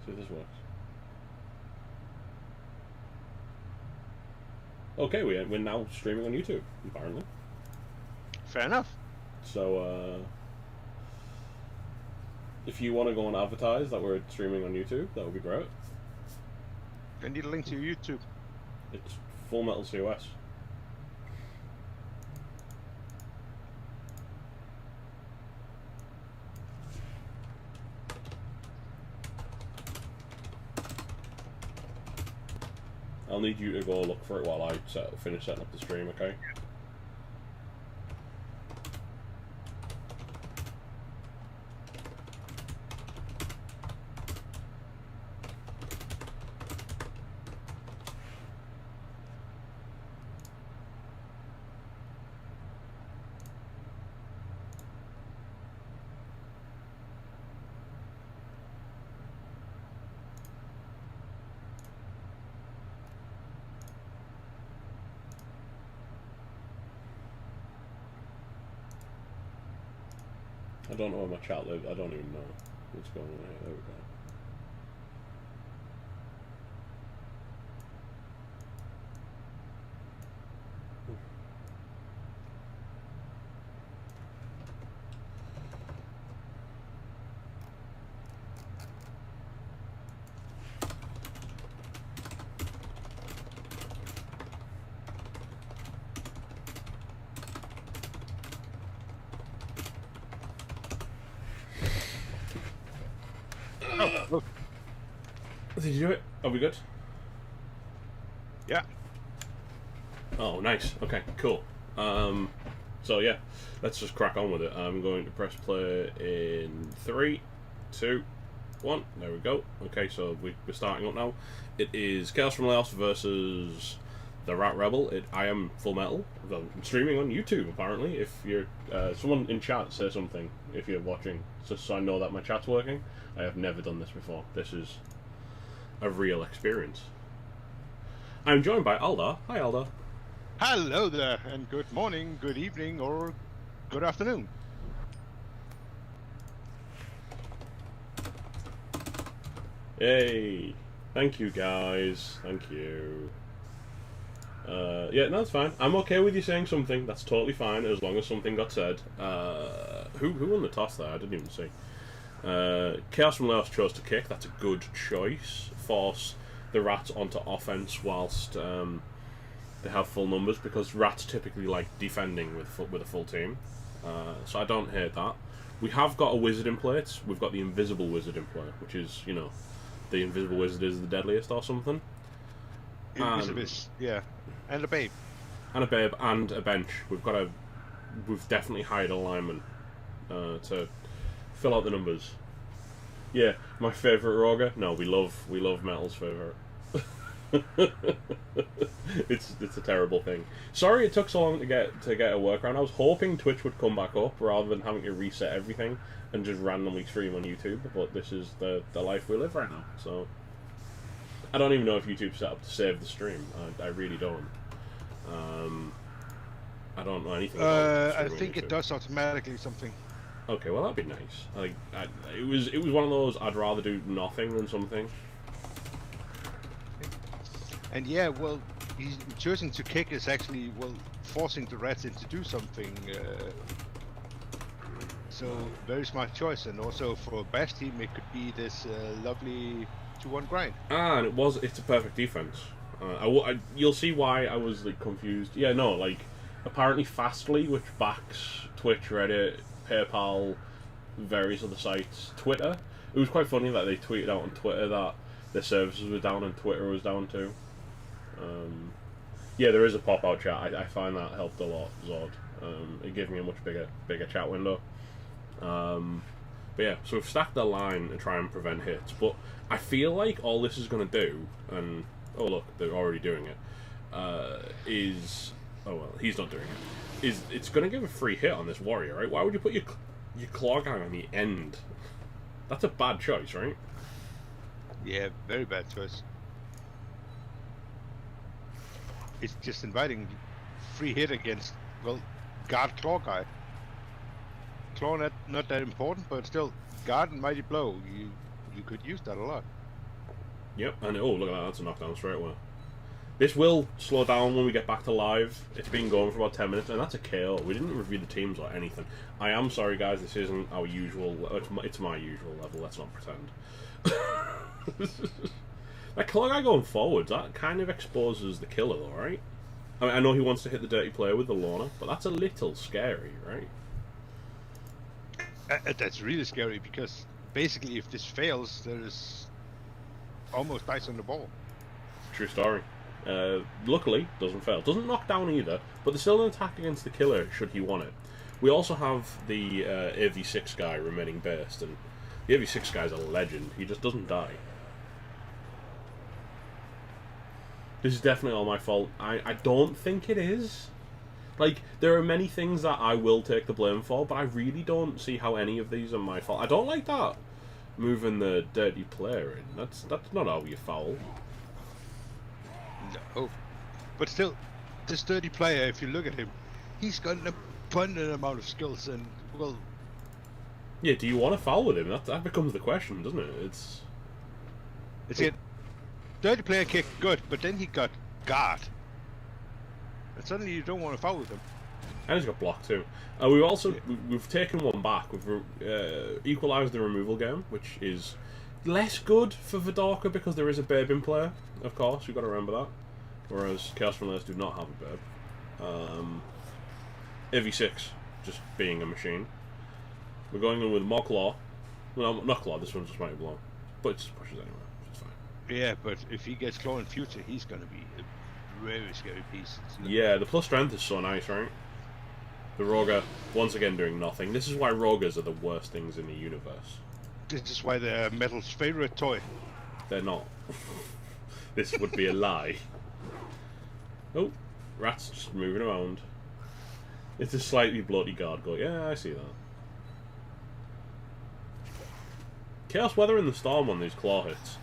See if this works. Okay, we're now streaming on YouTube, apparently. Fair enough. So, if you want to go and advertise that we're streaming on YouTube, that would be great. I need a link to your YouTube. It's Full Metal COS. I'll need you to go look for it while I finish setting up the stream, okay? I don't know where my chat lives. I don't even know what's going on here. There we go. Oh, look. Did you do it? Are we good? Yeah. Oh, nice. Okay, cool. So yeah, let's just crack on with it. I'm going to press play in 3, 2, 1. There we go. Okay, so we're starting up now. It is Chaos from Laos versus the REBBL. I am Full Metal. I'm streaming on YouTube, apparently. If you're someone in chat, say something if you're watching, just so I know that my chat's working. I have never done this before. This is a real experience. I'm joined by Aldar. Hi, Aldar. Hello there, and good morning, good evening, or good afternoon. Yay! Thank you, guys. Thank you. Yeah, no, that's fine. I'm okay with you saying something. That's totally fine, as long as something got said. Who won the toss there? I didn't even see. Chaos from Laos chose to kick. That's a good choice. Force the rats onto offense whilst they have full numbers, because rats typically like defending with a full team. So I don't hate that. We have got a wizard in play. We've got the invisible wizard in play, which is, you know, the invisible wizard is the deadliest or something. Yeah, and a babe. And a babe and a bench. We've definitely hired a lineman to fill out the numbers. Yeah, my favourite Roger? No, we love Metal's favourite. It's a terrible thing. Sorry it took so long to get a workaround. I was hoping Twitch would come back up rather than having to reset everything and just randomly stream on YouTube, but this is the life we live right now. So I don't even know if YouTube's set up to save the stream. I really don't. I don't know anything about I think it does automatically something. Okay, well that'd be nice. Like, it was one of those I'd rather do nothing than something. And yeah, well, he's choosing to kick is actually, well, forcing the rats into do something. So very smart choice, and also for Bash team it could be this lovely 2-1 grind. And it's a perfect defense. You'll see why I was like confused. Yeah, no, like apparently Fastly, which backs Twitch, Reddit, PayPal, various other sites, Twitter. It was quite funny that they tweeted out on Twitter that their services were down and Twitter was down too. Yeah, there is a pop-out chat. I find that helped a lot, Zod. It gave me a much bigger chat window. But yeah, so we've stacked the line to try and prevent hits, but I feel like all this is going to do, and oh look, they're already doing it, is, oh well, he's not doing it, is it's going to give a free hit on this warrior, right? Why would you put your claw gang on the end? That's a bad choice, right? Yeah, very bad choice. It's just inviting free hit against, well, guard claw guy. Claw not that important, but still, guard and mighty blow, you could use that a lot. Yep, and oh, look at that, that's a knockdown straight away. This will slow down when we get back to live. It's been going for about 10 minutes, and that's a KO. We didn't review the teams or anything. I am sorry, guys, this isn't our usual... It's my usual level, let's not pretend. That killer guy going forwards, that kind of exposes the killer, though, right? I mean, I know he wants to hit the dirty player with the Lorna, but that's a little scary, right? That's really scary, because basically if this fails, there is almost dice on the ball. True story. Luckily, doesn't fail. Doesn't knock down either, but there's still an attack against the killer should he want it. We also have the AV6 guy remaining based, and the AV6 guy's a legend. He just doesn't die. This is definitely all my fault. I don't think it is. Like, there are many things that I will take the blame for, but I really don't see how any of these are my fault. I don't like that moving the dirty player in. That's not how you foul. No. But still, this dirty player, if you look at him, he's got an abundant amount of skills, and, well... Yeah, do you want to foul with him? That becomes the question, doesn't it? It's it. Dirty player kick, good, but then he got guard. And suddenly you don't want to foul with him. And he's got blocked too. We've taken one back. We've equalised the removal game, which is less good for Vidorka because there is a babe in play, of course. You've got to remember that. Whereas Chaos Runners do not have a babe. AV6 just being a machine. We're going in with more claw. Well, not claw. This one's just mighty blow, but it just pushes anyway. It's fine. Yeah, but if he gets claw in future, he's going to be a very scary piece. Yeah, the plus strength is so nice, right? The Roga, once again, doing nothing. This is why Rogas are the worst things in the universe. This is why they're Metal's favourite toy. They're not. This would be a lie. Oh, Rat's just moving around. It's a slightly bloody guard go. Yeah, I see that. Chaos Weather in the Storm on these claw hits.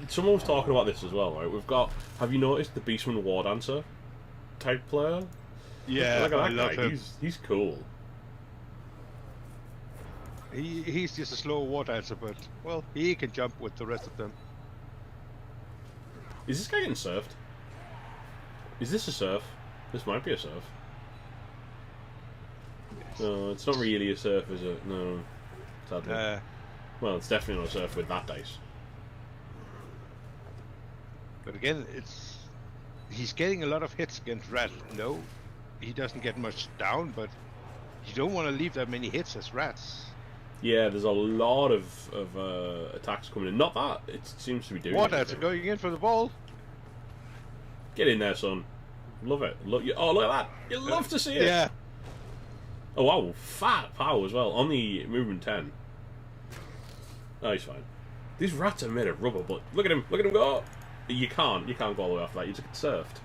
Someone was talking about this as well, right? We've got... Have you noticed the Beastman War Dancer type player? Yeah, look at that I love guy. him. He's cool. He's just a slow war dancer, but, well, he can jump with the rest of them. Is this guy getting surfed? Is this a surf? This might be a surf. No, it's not really a surf, is it? No, sadly. Well, it's definitely not a surf with that dice. But again, he's getting a lot of hits against Rat. No, he doesn't get much down, but you don't want to leave that many hits as Rats. Yeah, there's a lot of attacks coming in. Not that it seems to be doing. What? That's going in for the ball. Get in there, son. Love it. Oh, look at that. You love to see it. Yeah. Oh wow, fat power as well on the movement 10. Oh, he's fine. These rats are made of rubber, but look at him go. You can't go all the way off that. You just get surfed.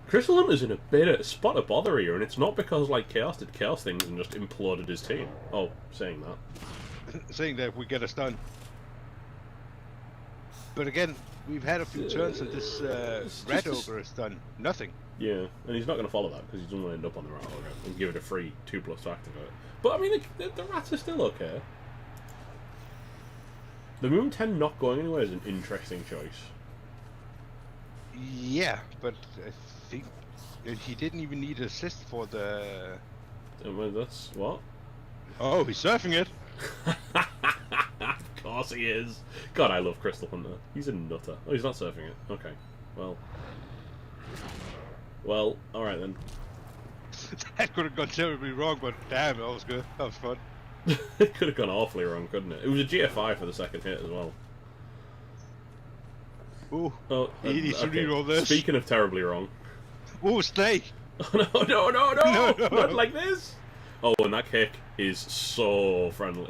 Crystal Hunter's in a bit of spot of bother here, and it's not because like Chaos did Chaos things and just imploded his team. Oh, saying that. Saying that we get a stun. But again, we've had a few turns and this Red Ogre has done nothing. Yeah, and he's not going to follow that because he doesn't want to end up on the Rat Ogre and give it a free 2+ to activate. But I mean, the rats are still okay. The Moon 10 not going anywhere is an interesting choice. Yeah, but I think he didn't even need assist for the... Well, that's what? Oh, he's surfing it. Of course he is. God, I love Crystal Hunter. He's a nutter. Oh, he's not surfing it. Okay. Well, alright then. That could have gone terribly wrong, but damn, that was good. That was fun. It could have gone awfully wrong, couldn't it? It was a GFI for the second hit as well. Ooh. Oh, he needs to reroll this. Speaking of terribly wrong. Ooh, snake! Oh, no! No. Not like this! Oh, and that kick is so friendly.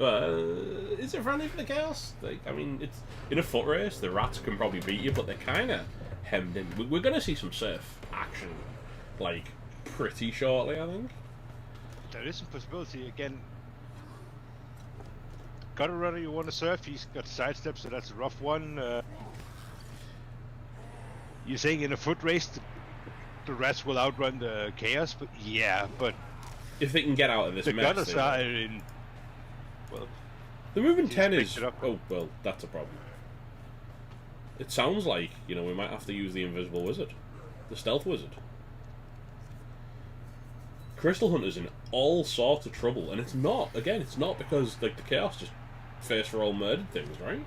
Is it friendly for the Chaos? Like, I mean, it's in a foot race, the rats can probably beat you, but they're kind of hemmed in. We're going to see some surf action, like, pretty shortly, I think. There is some possibility, again. Got a runner you want to surf, he's got sidestep, so that's a rough one. You're saying in a foot race, the rats will outrun the Chaos, but yeah, but... If they can get out of this the mess... gunners are in... Well, The movement He 10 just is... picked it up. Oh, well, that's a problem. It sounds like, you know, we might have to use the invisible wizard. The stealth wizard. Crystal Hunter's in all sorts of trouble, and it's not, again, it's not because, like, the Chaos just face roll murdered things, right?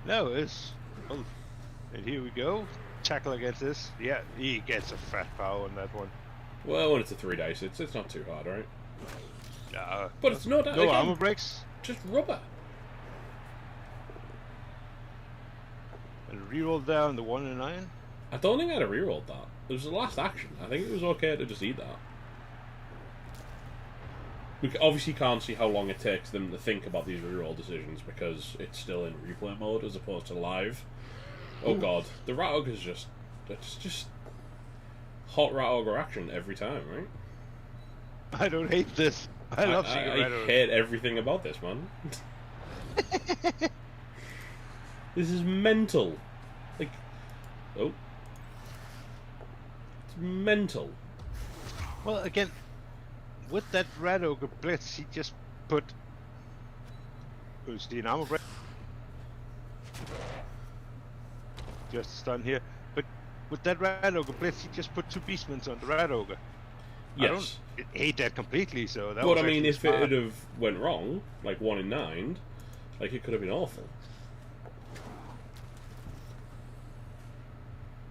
No, it's... Oh, and here we go. Tackle against this. Yeah, he gets a fat power on that one. Well, when it's a 3 dice, it's not too hard, right? But it's not... No again, armor breaks. just rubber. And reroll down the 1 and 9. I don't think I'd have rerolled that. It was the last action. I think it was okay to just eat that. We obviously can't see how long it takes them to think about these reroll decisions because it's still in replay mode as opposed to live. Oh god, the Rat Ogre's just... It's just... hot Rat Ogre action every time, right? I don't hate this. I love seeing I hate everything about this, man. This is mental. Like... Oh. It's mental. Well, again, with that Red Ogre Blitz, he just put... Who's the armor break? Just stun here. But with that Red Ogre Blitz, he just put 2 Beastmans on the Red Ogre. Yes. I don't hate that completely, so that but was I mean, actually if smart. it had have went wrong, like 1 in 9, like it could have been awful.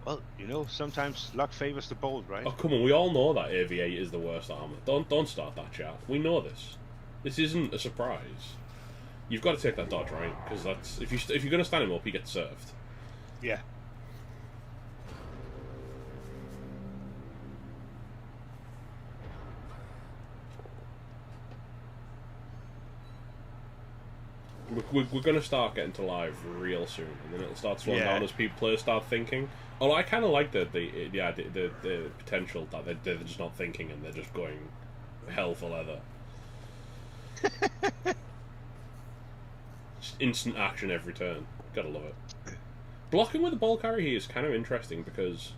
Well, you know, sometimes luck favors the bold, right? Oh come on, we all know that AV8 is the worst armor. Don't start that chat. We know this. This isn't a surprise. You've got to take that dodge, right? Because that's if you're going to stand him up, he gets served. Yeah. We're going to start getting to live real soon, and then it'll start slowing down as players start thinking. Oh, I kind of like the potential that they're just not thinking and they're just going hell for leather. Just instant action every turn. Gotta love it. Blocking with the ball carry here is kind of interesting because,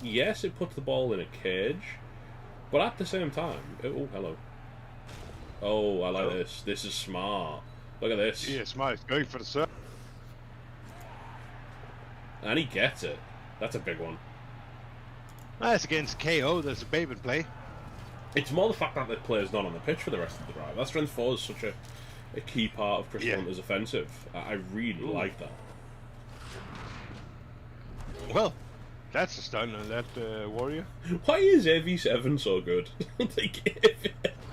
yes, it puts the ball in a cage, but at the same time, oh hello. Oh, I like this. This is smart. Look at this. Yeah, smart. He's going for the serve. And he gets it. That's a big one. That's against KO. There's a babe in play. It's more the fact that the player's not on the pitch for the rest of the drive. That strength 4 is such a key part of Crystal Hunter's offensive. I really like that. Well, that's a stun on that warrior. Why is AV7 so good? Like,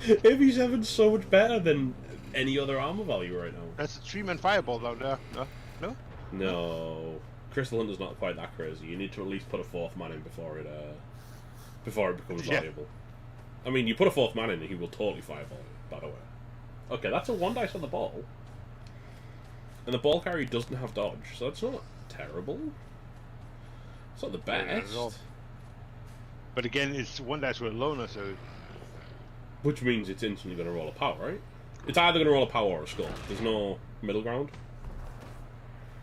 AV7's so much better than any other armor value right now. That's a 3-man fireball down there. No? No. Crystal Hunter's not quite that crazy. You need to at least put a 4th man in before it becomes valuable. I mean, you put a 4th man in and he will totally fireball it, by the way. Okay, that's a 1 dice on the ball. And the ball carry doesn't have dodge, so it's not terrible. It's not the best. But again, it's 1 dice with a loner, so... Which means it's instantly going to roll a power, right? It's either going to roll a power or a skull. There's no middle ground.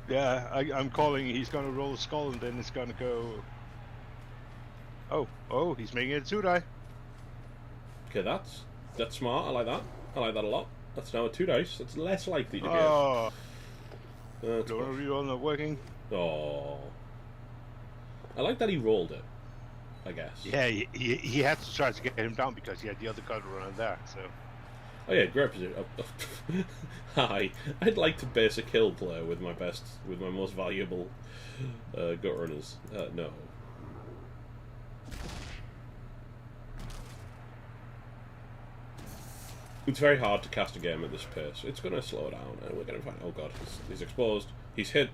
Yeah, I'm calling he's going to roll a skull and then it's going to go... Oh, he's making it a 2 die. Okay, that's smart. I like that. I like that a lot. That's now a 2 dice. That's less likely to get. Don't reroll not working. Oh. I like that he rolled it, I guess. Yeah, he had to try to get him down because he had the other gun running there, so... Oh yeah, great position. Hi, I'd like to base a kill player with my most valuable gut runners. No. It's very hard to cast a game at this pace. It's going to slow down, and we're going to find... Oh god, he's exposed. He's hit.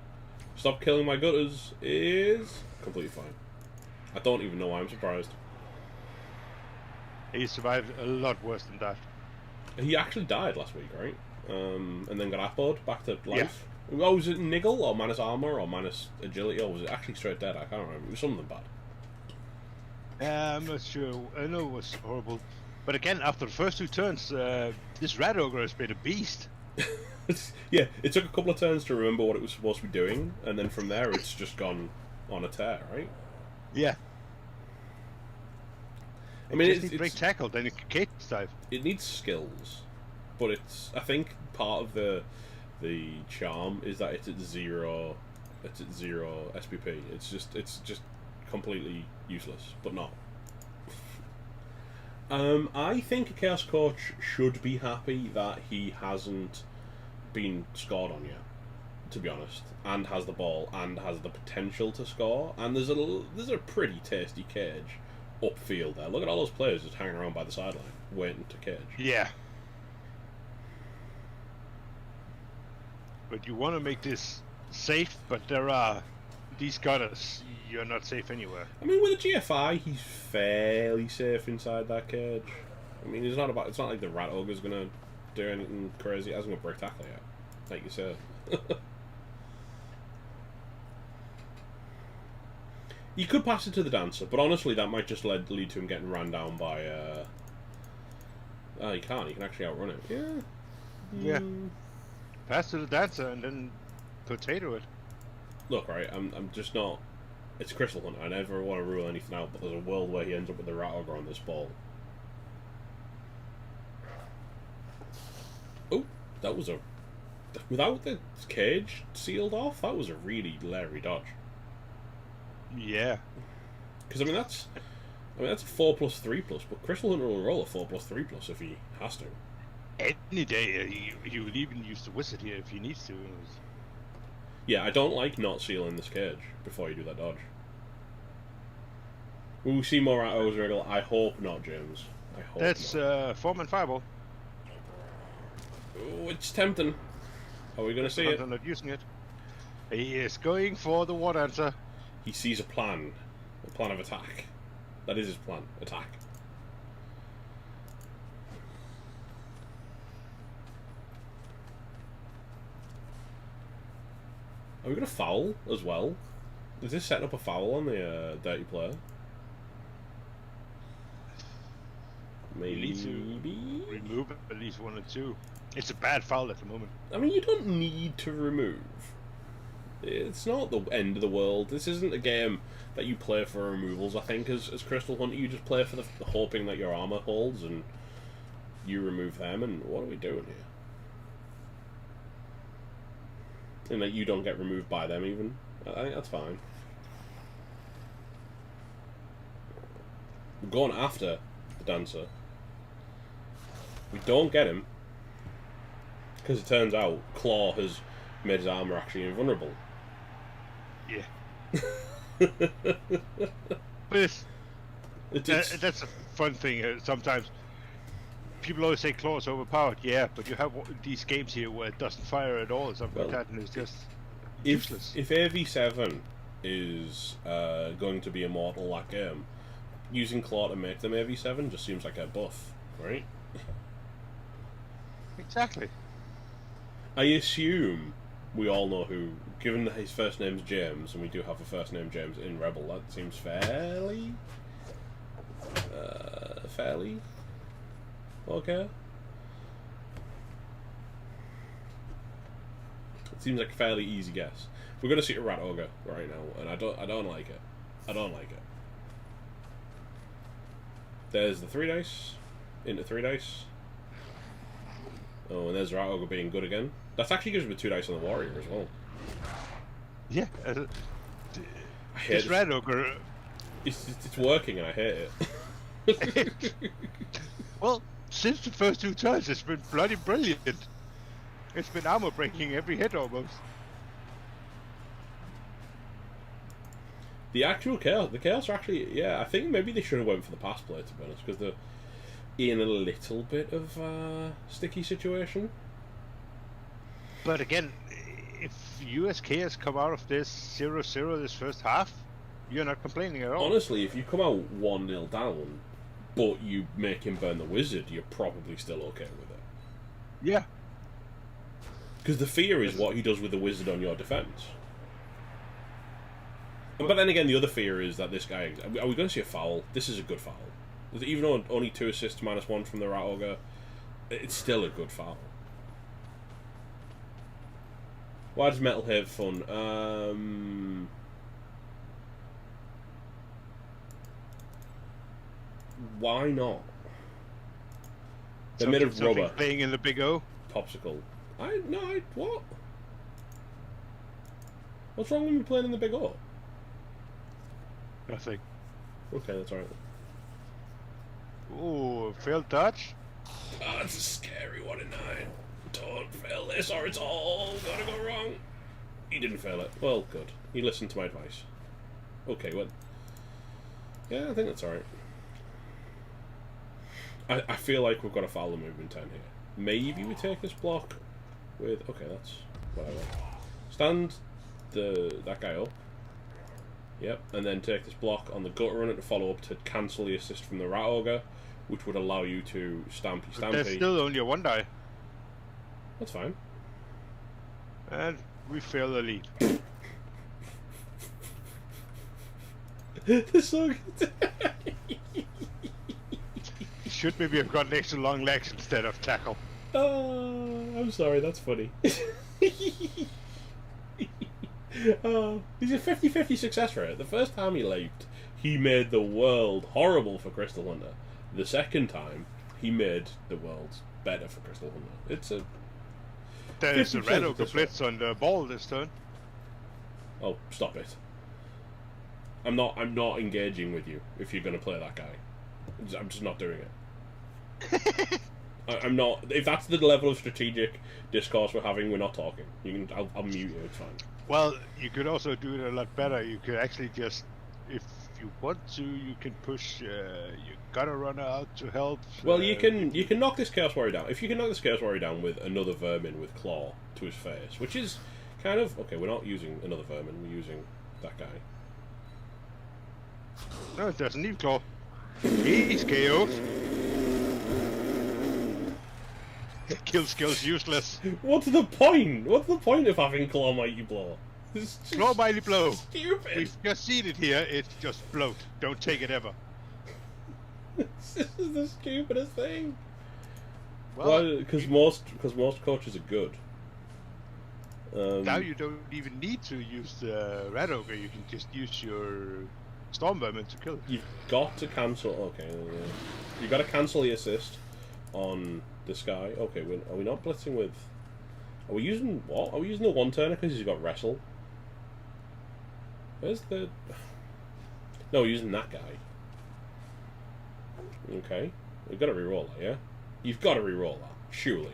Stop killing my gutters is completely fine. I don't even know why I'm surprised. He survived a lot worse than that. He actually died last week, right? And then got appoed back to life. Yeah. Oh, was it niggle or minus armor or minus agility, or was it actually straight dead? I can't remember. It was something bad. I'm not sure. I know it was horrible. But again, after the first 2 turns, this Red Ogre has been a beast. Yeah, it took a couple of turns to remember what it was supposed to be doing, and then from there it's just gone on a tear, right? Yeah. I mean, it's break tackle, then you can cage dive. It needs skills. but I think part of the charm is that it's at zero. It's at 0 SPP. It's just completely useless, but not. I think a Chaos Coach should be happy that he hasn't been scored on yet, to be honest, and has the ball and has the potential to score. And there's a pretty tasty cage upfield there. Look at all those players just hanging around by the sideline, waiting to cage. Yeah. But you want to make this safe, but there are these gutters. You're not safe anywhere. I mean, with a GFI, he's fairly safe inside that cage. I mean, it's not like the Rat Ogre's gonna do anything crazy. It hasn't got break tackle yet, like you said. You could pass it to the Dancer, but honestly, that might just lead to him getting ran down by. Oh, you can't. You can actually outrun it. Yeah. Yeah. Pass to the Dancer and then potato it. Look, right. I'm just not. It's Crystal Hunter. I never want to rule anything out, but there's a world where he ends up with the Rat Ogre on this ball. Oh, that was a. Without the cage sealed off, that was a really Larry dodge. Yeah. Because I mean that's a 4+3+, but Crystal Hunter will roll a 4+3+ if he has to. Any day, you would even use the Wizard here if he needs to. Yeah, I don't like not sealing this cage before you do that dodge. Will we see more at Ozreal? I hope not, James. I hope That's not. Foreman Fireball. Oh, it's tempting. Are we going to see it? I'm not using it. He is going for the War Dancer. He sees a plan of attack. That is his plan. Attack. Are we going to foul as well? Is this setting up a foul on the dirty player? Maybe. You need to remove at least 1 or 2. It's a bad foul at the moment. I mean, you don't need to remove. It's not the end of the world. This isn't a game that you play for removals. I think as Crystal Hunter, you just play for the hoping that your armor holds and you remove them. And what are we doing here? And that you don't get removed by them even. I think that's fine. We're going after the Dancer. We don't get him. Because it turns out Claw has made his armor actually invulnerable. Yeah. But that's a fun thing. Sometimes people always say Claw's overpowered. Yeah, but you have these games here where it doesn't fire at all or something like that, and it's just useless. If AV7 is going to be immortal that game, using Claw to make them AV7 just seems like a buff, right? Exactly. I assume we all know who, given that his first name's James, and we do have a first name James in Rebel, that seems fairly okay. It seems like a fairly easy guess. We're gonna see a Rat Ogre right now, and I don't like it. I don't like it. There's the 3 dice into 3 dice. Oh, and there's Rat Ogre being good again. That actually gives me 2 dice on the Warrior as well. Yeah. I hate This Rat Ogre. It's working, and I hate it. Well, since the first 2 turns, it's been bloody brilliant. It's been armor breaking every hit almost. The actual Chaos, the Chaos are actually, yeah, I think maybe they should have went for the pass play, to be honest, because they're in a little bit of a sticky situation. But again, if USK has come out of this 0-0 this first half, you're not complaining at all. Honestly, if you come out 1-0 down, but you make him burn the Wizard, you're probably still okay with it. Yeah. Because the fear is what he does with the Wizard on your defense. But then again, the other fear is that this guy... Are we going to see a foul? This is a good foul. Even though only 2 assists -1 from the Rat Ogre, it's still a good foul. Why does Metal have fun? Why not? They're made of rubber. Playing in the Big O. Popsicle. What? What's wrong with me playing in the Big O? Nothing. Okay, that's alright. Ooh, failed touch. Oh, it's a scary 1 in 9. Don't fail this or it's all gonna go wrong. He didn't fail it. Well, good. He listened to my advice. Okay, well. Yeah, I think that's alright. I feel like we've got to follow movement 10 here. Maybe we take this block with... Okay, that's whatever. Stand that guy up. Yep, and then take this block on the gutter runner to follow up to cancel the assist from the Rat Ogre, which would allow you to stampy. There's still only a 1 die. That's fine. And we fail the lead. This so good. Should maybe have got extra long legs instead of tackle. Oh, I'm sorry, that's funny. Oh, he's a 50-50 success rate. The first time he leaped, he made the world horrible for Crystal Hunter. The second time, he made the world better for Crystal Hunter. It's a... There's a red ogre blitz on the ball this turn. Oh, stop it. I'm not engaging with you if you're going to play that guy. I'm just not doing it. I'm not... If that's the level of strategic discourse we're having, we're not talking. You can... I'll mute you, it's fine. Well, you could also do it a lot better. You could actually just... If you want to, you can push your gutter runner out to help. Well, you can knock this Chaos Warrior down. If you can knock this Chaos Warrior down with another Vermin with Claw to his face, which is kind of... Okay, we're not using another Vermin, we're using that guy. No, it doesn't need Claw. He's KO'd. Kill skill's useless. What's the point? What's the point of having Claw Mighty Blow? Claw Mighty Blow. Stupid. We've just seen it here. It's just float. Don't take it ever. This is the stupidest thing. Well, because most coaches are good. Now you don't even need to use the Red Ogre. You can just use your Storm Vermin to kill it. You've got to cancel. Okay, you've got to cancel the assist on this guy. Okay, are we not blitzing with? Are we using what? Are we using the one turner because he's got wrestle? Where's the? No, we're using that guy. Okay, we've got to reroll that. Yeah, you've got to reroll that. Surely.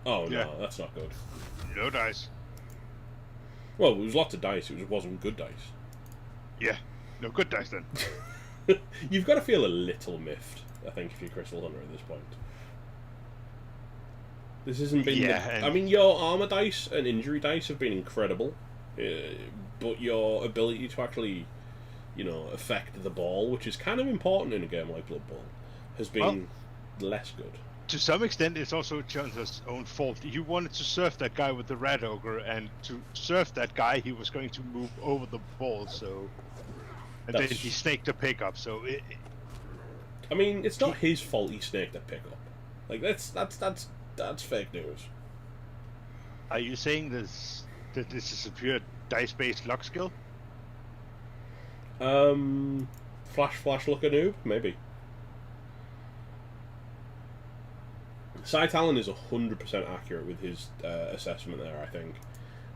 Oh no, that's not good. No dice. Well, it was lots of dice. It just wasn't good dice. Yeah, no good dice then. You've got to feel a little miffed, I think, if you're Crystal Hunter at this point. This hasn't been... Yeah, I mean, your armor dice and injury dice have been incredible, but your ability to actually, affect the ball, which is kind of important in a game like Blood Bowl, has been less good. To some extent, it's also Jonathan's own fault. He wanted to surf that guy with the Red Ogre, and to surf that guy, he was going to move over the ball, so... And then he snaked the pickup, so... I mean, it's not his fault he snaked a pickup. Like, that's fake news. Are you saying that this is a pure dice-based luck skill? Flash, look a noob? Maybe. Cy Talon is 100% accurate with his assessment there, I think.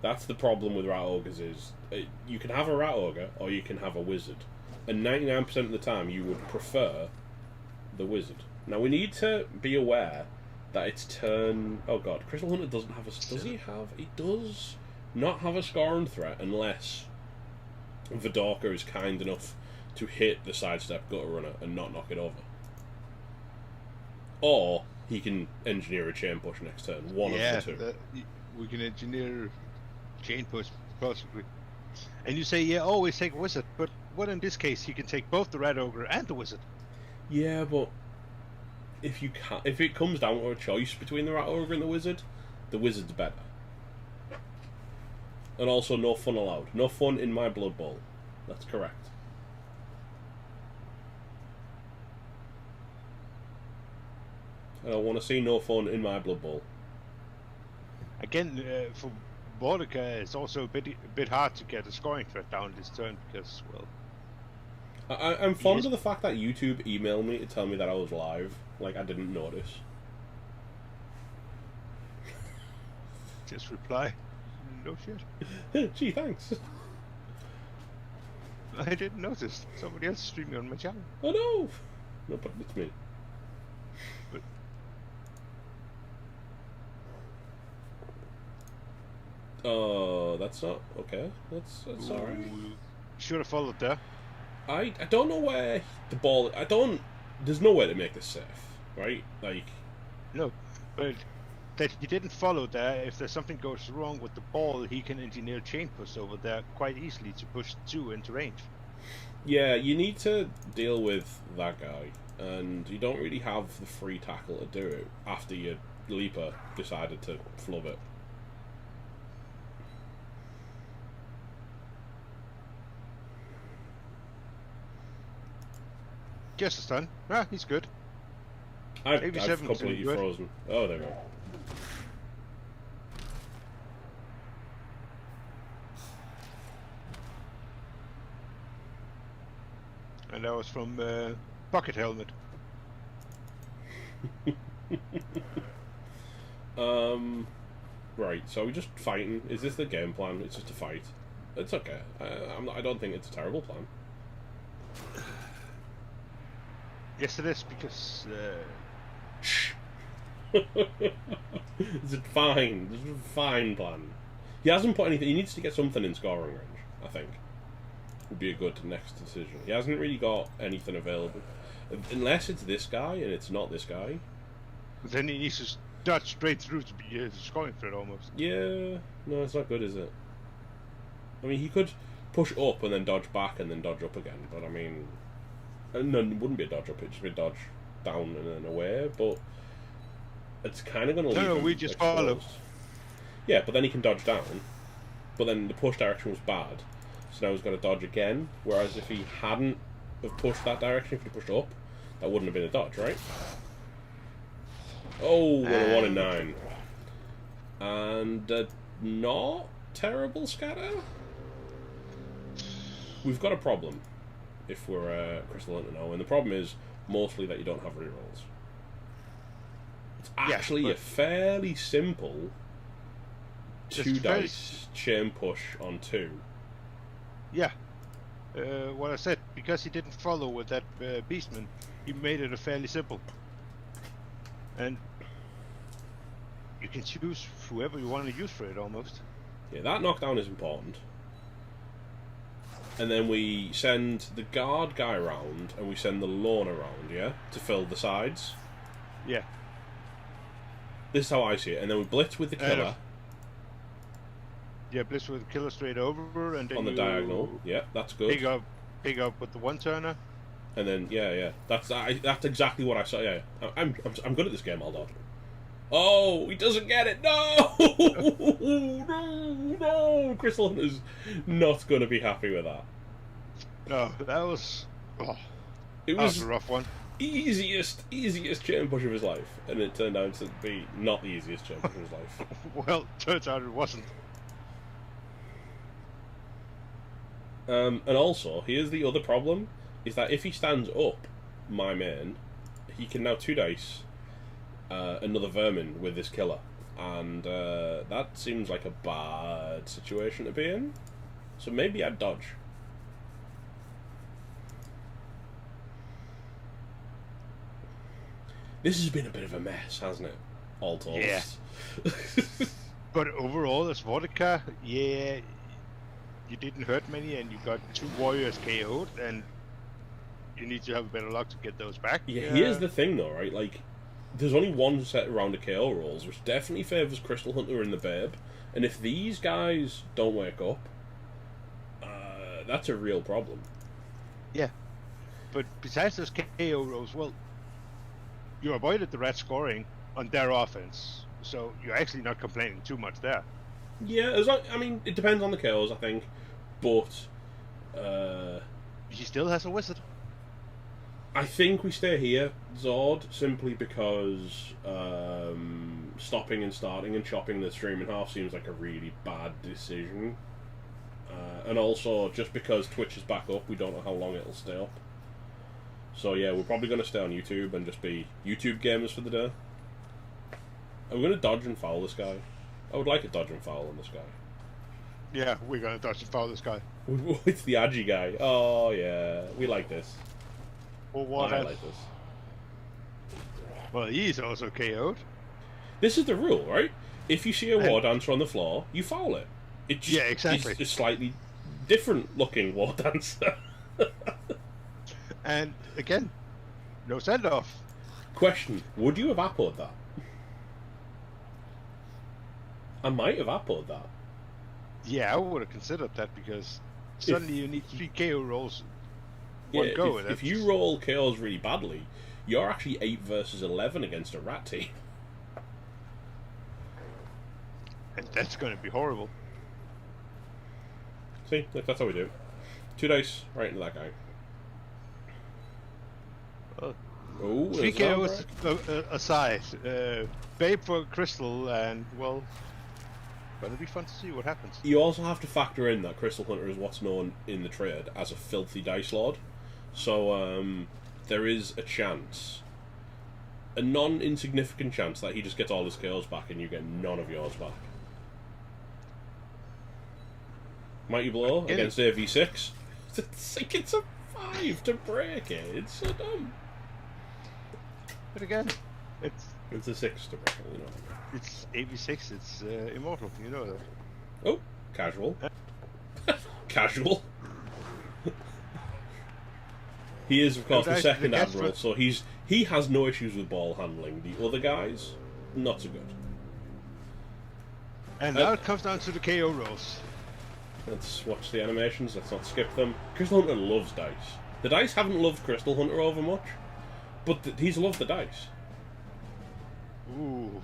That's the problem with Rat Ogres is, you can have a Rat Ogre, or you can have a Wizard. And 99% of the time, you would prefer the Wizard. Now, we need to be aware that it's turn... Oh god, Crystal Hunter doesn't have a... Does he have... He does not have a scoring threat unless Vidorka is kind enough to hit the sidestep gutter runner and not knock it over. Or he can engineer a chain push next turn. One of the two. We can engineer chain push, possibly. And you say, yeah, always take a Wizard, but what in this case? You can take both the Red Ogre and the Wizard. Yeah, but... If it comes down to a choice between the Rat Ogre and the Wizard's better. And also, no fun allowed. No fun in my Blood Bowl. That's correct. I don't want to see no fun in my Blood Bowl. Again, for Mordecai, it's also a bit hard to get a scoring threat down this turn because, well... I'm fond of the fact that YouTube emailed me to tell me that I was live. Like, I didn't notice. Just reply. No shit. Gee, thanks. I didn't notice. Somebody else streaming on my channel. Oh no! No, but it's me. But oh, that's not okay. That's alright. Should have followed there. I don't know where the ball. There's no way to make this safe, right? Like. No, but that he didn't follow there. If there's something goes wrong with the ball, he can engineer chain push over there quite easily to push 2 into range. Yeah, you need to deal with that guy, and you don't really have the free tackle to do it after your leaper decided to flub it. Just a stun. Ah, he's good. I've completely frozen. Oh, there we go. And that was from Pocket Helmet. Right, so we're just fighting. Is this the game plan? It's just a fight. It's okay. I don't think it's a terrible plan. Yes, it is, because... It's a fine. This is a fine plan. He hasn't put anything... He needs to get something in scoring range, I think. Would be a good next decision. He hasn't really got anything available. Unless it's this guy, and it's not this guy. Then he needs to dodge straight through to be a scoring threat, almost. Yeah. No, it's not good, is it? I mean, he could push up and then dodge back and then dodge up again, but I mean... No, it wouldn't be a dodge up, it'd just be a dodge down and then away, but... It's kind of going to leave him we just exposed. follow. Yeah, but then he can dodge down. But then the push direction was bad. So now he's got to dodge again. Whereas if he hadn't have pushed that direction, if he pushed up, that wouldn't have been a dodge, right? Oh, we're a 1 in 9. And not terrible scatter? We've got a problem if we're Crystal Hunter now. And the problem is mostly that you don't have rerolls. It's actually a fairly simple 2 dice chain push on 2. Yeah. What I said, because he didn't follow with that Beastman, he made it a fairly simple. And you can choose whoever you want to use for it, almost. Yeah, that knockdown is important. And then we send the guard guy around, and we send the loner around, yeah? To fill the sides. Yeah. This is how I see it. And then we blitz with the killer. Yeah, blitz with the killer straight over, and then on the diagonal. Yeah, that's good. Pick up with the one-turner. And then, yeah. That's exactly what I saw, yeah. I'm good at this game, hold on. Oh, he doesn't get it. No! No! Crystal Hunter's not going to be happy with that. No, that was... Oh, it was a rough one. Easiest chain push of his life. And it turned out to be not the easiest chain push of his life. Well, turns out it wasn't. And also, here's the other problem, is that if he stands up, my main, he can now 2 dice another vermin with this killer. And that seems like a bad situation to be in. So maybe I'd dodge. This has been a bit of a mess, hasn't it? All told. Yeah. But overall, as Vodka, yeah, you didn't hurt many, and you got 2 warriors KO'd, and you need to have a better luck to get those back. Yeah, here's the thing though, right? Like, there's only one set round of KO rolls, which definitely favours Crystal Hunter and the Babe. And if these guys don't wake up, that's a real problem. Yeah. But besides those KO rolls, well, you avoided the rat scoring on their offense, so you're actually not complaining too much there. Yeah, I mean, it depends on the KOs, I think, but he still has a wizard. I think we stay here, Zord, simply because stopping and starting and chopping the stream in half seems like a really bad decision. And also, just because Twitch is back up, we don't know how long it'll stay up. So yeah, we're probably going to stay on YouTube and just be YouTube gamers for the day. I'm going to dodge and foul this guy. I would like a dodge and foul on this guy. Yeah, we're gonna dodge and foul this guy. It's the Agi guy. Oh yeah, we like this. Well, what? I like this. Well, he's also KO'd. This is the rule, right? If you see a war dancer on the floor, you foul it. It just, yeah, exactly. It's a slightly different looking war dancer. And again, no send off. Question: would you have appoed that? I might have appoed that. Yeah, I would have considered that because suddenly you need 3 KO rolls one go. If you roll KOs really badly, you're actually 8 versus 11 against a rat team. And that's going to be horrible. See, that's how we do it. 2 dice right into that guy. Oh, 3 KOs aside. Babe for Crystal, and well, gonna be fun to see what happens. You also have to factor in that Crystal Hunter is what's known in the trade as a filthy dice lord. So there is a chance, a non-insignificant chance, that he just gets all his KOs back and you get none of yours back. Mighty Blow against AV6. It's a 5 to break it. It's so dumb. But again, it's a 6 to break it, you know. It's AV6, it's immortal, you know that. Oh, casual. Casual. He is, of course, the second admiral, so he has no issues with ball handling. The other guys, not so good. And now it comes down to the KO rolls. Let's watch the animations, let's not skip them. Crystal Hunter loves dice. The dice haven't loved Crystal Hunter over much, but he's loved the dice. Ooh,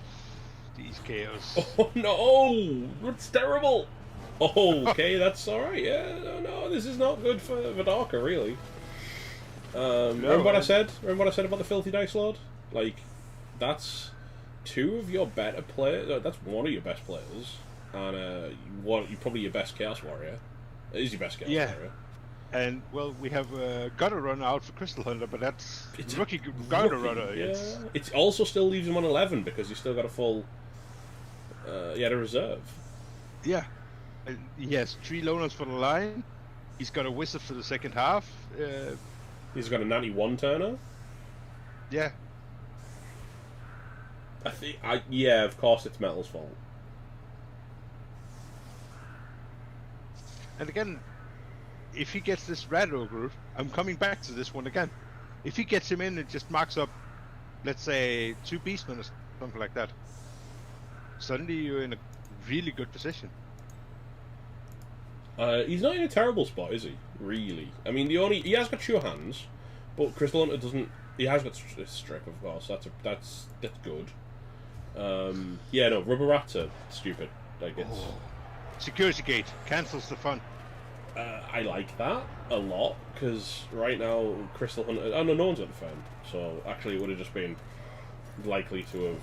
these KOs. Oh no, that's terrible. Oh, okay, that's alright, yeah, no, this is not good for Vidaka, really. Remember what I said? Remember what I said about the Filthy Dice Lord? Like, that's 2 of your better players, that's 1 of your best players. And you're probably your best Chaos Warrior. It is your best Chaos Warrior. And, well, we have Gutter Runner out for Crystal Hunter, but that's rookie Gutter Runner. Yeah. It also still leaves him on 11 because he's still got a full... he had a reserve. Yeah. He has 3 loners for the line. He's got a Wizard for the second half. He's got a 91 turner. Yeah. Yeah, of course it's Metal's fault. And again, if he gets this Rado group, I'm coming back to this one again. If he gets him in and just marks up, let's say, 2 Beastmen or something like that, suddenly you're in a really good position. He's not in a terrible spot, is he? Really? I mean, he has got sure hands, but Crystal Hunter doesn't. He has got strip, of course. That's good. Yeah, no, rubber rats are stupid. Like it's. Security gate cancels the fun. I like that a lot because right now Crystal Hunter. Oh no one's at the firm, so actually it would have just been likely to have.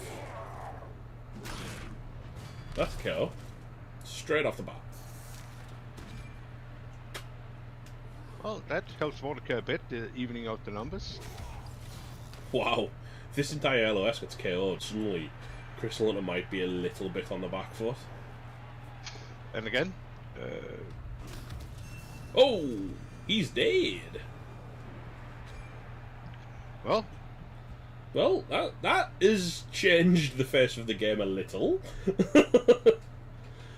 That's a KO. Straight off the bat. Well, that helps Mordecai a bit, evening out the numbers. Wow, if this entire LOS gets KO'd, suddenly Crystal Hunter might be a little bit on the back foot. And again, oh, he's dead. Well, that has changed the face of the game a little.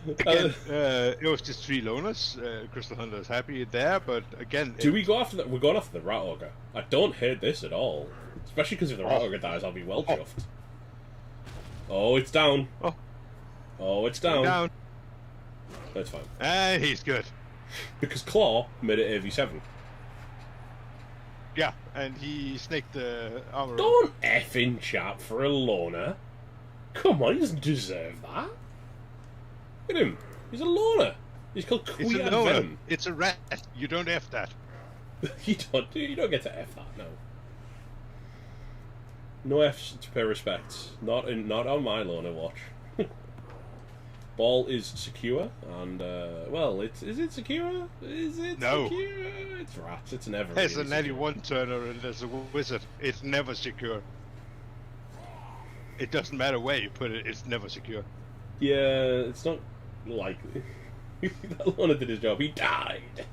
Again, it was just 3 loners. Crystal Hunter is happy there, but again... Do we go after that? We're going after the Rat Ogre. I don't hate this at all. Especially because if the Rat Ogre dies, I'll be well chuffed. Oh, it's down. Oh, it's down. That's fine. And he's good. Because Claw made it AV7. Yeah, and he snaked the armor. Don't effing chat for a loner. Come on, he doesn't deserve that. Look at him. He's a loner. He's called Queen Venom. It's a rat. You don't F that. You don't get to F that, no. No F's to pay respects. Not on my loner watch. Ball is secure, and well, is it secure? Is it no. Secure? It's rats. It's never. There's really a 91 turner and there's a wizard. It's never secure. It doesn't matter where you put it. It's never secure. Yeah, it's not likely. That Lorna did his job. He died.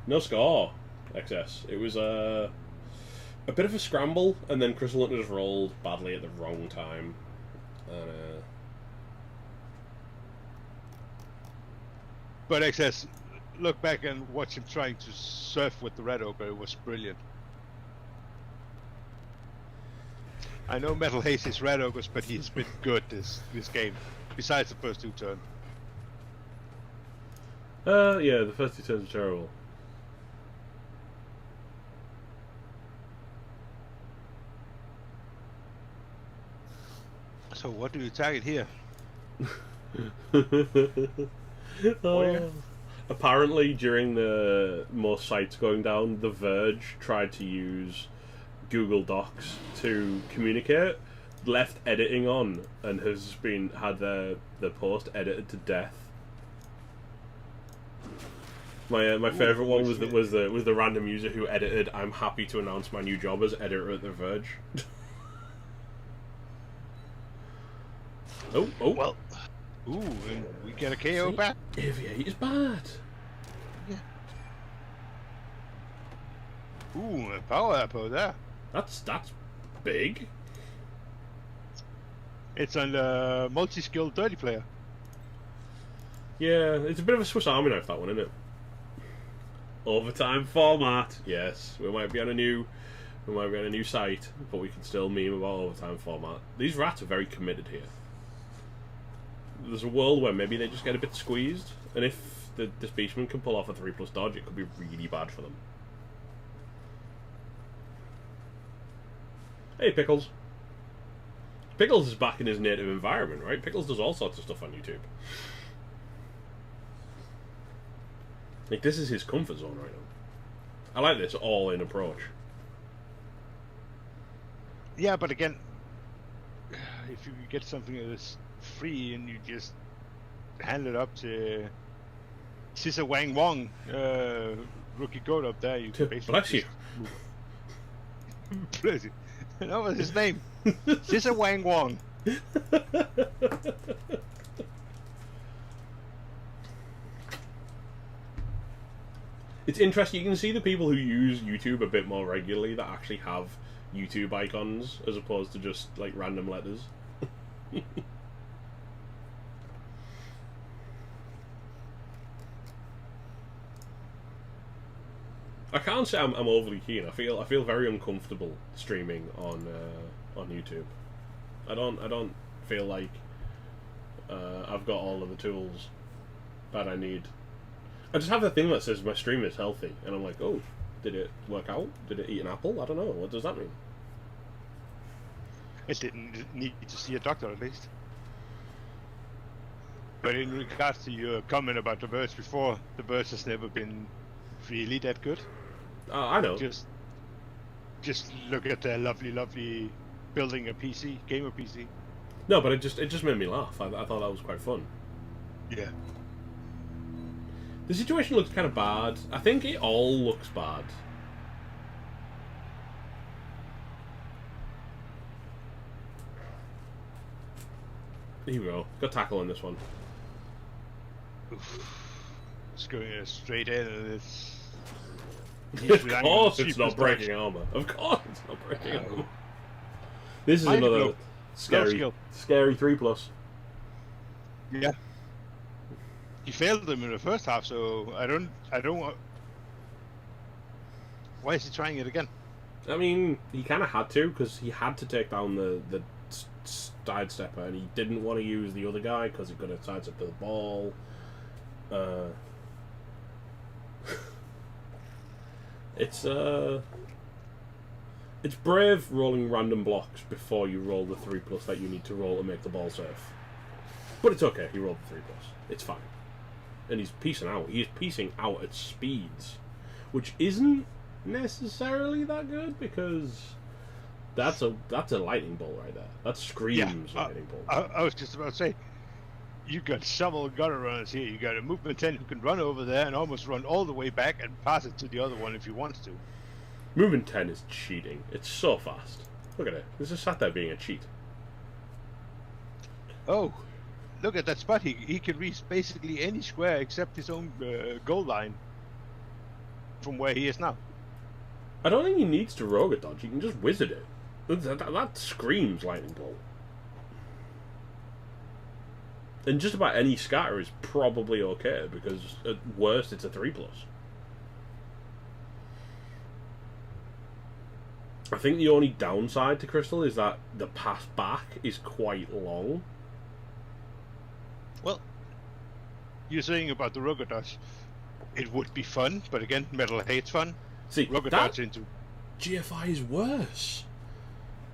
No score. XS. It was a bit of a scramble, and then Crystal Hunter just rolled badly at the wrong time. And, But XS, look back and watch him trying to surf with the Red Ogre. It was brilliant. I know Metal Haze is Red Ogres, but he's been good this game. Besides the first 2 turns. yeah, the first 2 turns are terrible. So what do you target here? Apparently, during the most sites going down, The Verge tried to use Google Docs to communicate, left editing on, and has had their post edited to death. My favourite one was the random user who edited, "I'm happy to announce my new job as editor at The Verge." Oh. Well. Ooh, and we get a KO back. Aviate is bad. Yeah. Ooh, a power apple there. That's big. It's on the multi-skilled dirty player. Yeah, it's a bit of a Swiss Army knife, that one, isn't it? Overtime format. Yes, we might be on a new site, but we can still meme about overtime format. These rats are very committed here. There's a world where maybe they just get a bit squeezed, and if this beastman can pull off a 3+ dodge, it could be really bad for them. Hey, Pickles. Pickles is back in his native environment, right? Pickles does all sorts of stuff on YouTube. Like, this is his comfort zone right now. I like this all-in approach. Yeah, but again, if you get something that is free and you just hand it up to Sisa Wang Wong, rookie goat up there, you can basically bless you. Bless you. That was his name. Sisa Wang Wong. It's interesting. You can see the people who use YouTube a bit more regularly that actually have YouTube icons as opposed to just like random letters. I can't say I'm overly keen. I feel very uncomfortable streaming on YouTube. I don't feel like I've got all of the tools that I need. I just have a thing that says my stream is healthy, and I'm like, oh, did it work out? Did it eat an apple? I don't know. What does that mean? It didn't need to see a doctor, at least. But in regards to your comment about the birds before, the birds has never been really that good. I know. Just look at their lovely building a PC, gamer PC. No, but it just made me laugh. I thought that was quite fun. Yeah. The situation looks kind of bad. I think it all looks bad. Here we go. Got tackle on this one. Oof. It's going straight in, and it's... Of course it's not breaking armor. Of course it's not breaking armor. This is another scary 3+. Yeah. He failed them in the first half, so I don't want... Why is he trying it again? I mean, he kind of had to, because he had to take down the sidestepper, and he didn't want to use the other guy because he could have sidestepped the ball. It's brave rolling random blocks before you roll the 3+ that you need to roll to make the ball safe. But it's okay, he rolled the 3+. It's fine. And he's piecing out. He's piecing out at speeds, which isn't necessarily that good, because that's a lightning bolt right there. That screams lightning bolt. I was just about to say, you got shovel gutter runners here. You got a movement 10 who can run over there and almost run all the way back and pass it to the other one if he wants to. Movement 10 is cheating. It's so fast. Look at it. This is sat there being a cheat. Oh, look at that spot. He can reach basically any square except his own goal line from where he is now. I don't think he needs to rogue a dodge. He can just wizard it. That screams lightning bolt. And just about any scatter is probably okay, because at worst it's a 3+. I think the only downside to Crystal is that the pass back is quite long. Well, you're saying about the Rugged Dodge, it would be fun, but again, Metal hates fun. See, Rugged that Dodge into GFI is worse.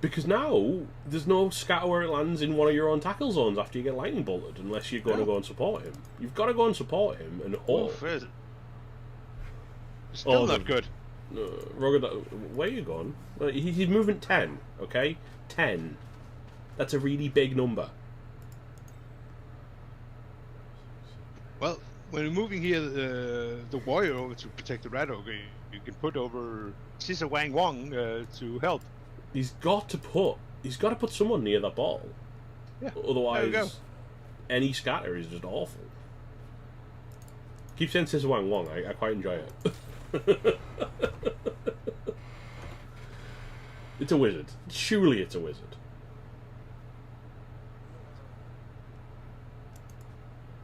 Because now, there's no scatter where it lands in one of your own tackle zones after you get lightning bolted, unless you're going to go and support him. You've got to go and support him and hope. Still not good. Rugged, where are you going? He's moving 10, okay? 10. That's a really big number. Well, when you're moving here, the warrior over to protect the rat ogre, you can put over Scissor Wang Wong to help. He's got to put someone near that ball. Yeah. Otherwise, any scatter is just awful. Keep saying Scissor Wang Wong. I quite enjoy it. It's a wizard. Surely it's a wizard.